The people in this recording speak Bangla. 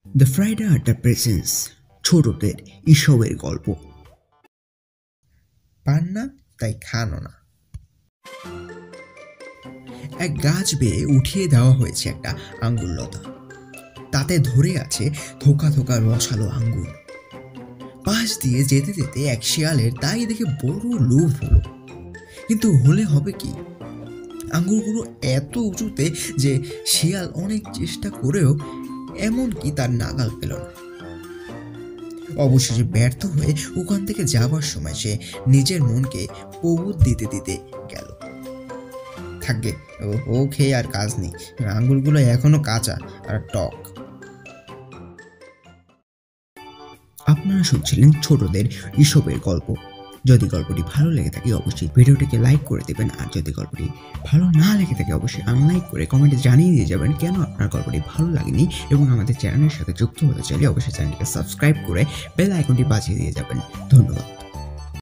দ্য ফ্রাইডে আড্ডা প্রেজেন্স ছোটদের ঈশবের গল্প। পান না তাই খানো না। এক গাছ বেয়ে উঠিয়ে দেওয়া হয়েছে একটা আঙ্গুর লতা। তাতে ধরে আছে থোকা থোকা রসালো আঙ্গুর। পাশ দিয়ে যেতে যেতে এক শিয়ালের তাই দেখে বড় লোভ হলো। কিন্তু হলে হবে কি, আঙ্গুরগুলো এত উঁচুতে যে শিয়াল অনেক চেষ্টা করেও এমনকি তার নাগাল পেল না। অবশেষে ব্যর্থ হয়ে ওখান থেকে যাবার সময় সে নিজের মনকে প্রবোধ দিতে দিতে গেল, থাকবে ও খেয়ে আর কাজ নেই, আঙ্গুরগুলো এখনো কাঁচা আর টক। আপনারা শুনছিলেন ছোটদের ঈশবের গল্প। যদি গল্পটি ভালো লেগে থাকে অবশ্যই ভিডিওটিকে লাইক করে দেবেন, আর যদি গল্পটি ভালো না লেগে থাকে অবশ্যই আনলাইক করে কমেন্টে জানিয়ে দিয়ে যাবেন কেন আপনার গল্পটি ভালো লাগেনি। এবং আমাদের চ্যানেলের সাথে যুক্ত হতে চাইলে অবশ্যই চ্যানেলটিকে সাবস্ক্রাইব করে বেল আইকনটি বাজিয়ে দিয়ে যাবেন। ধন্যবাদ।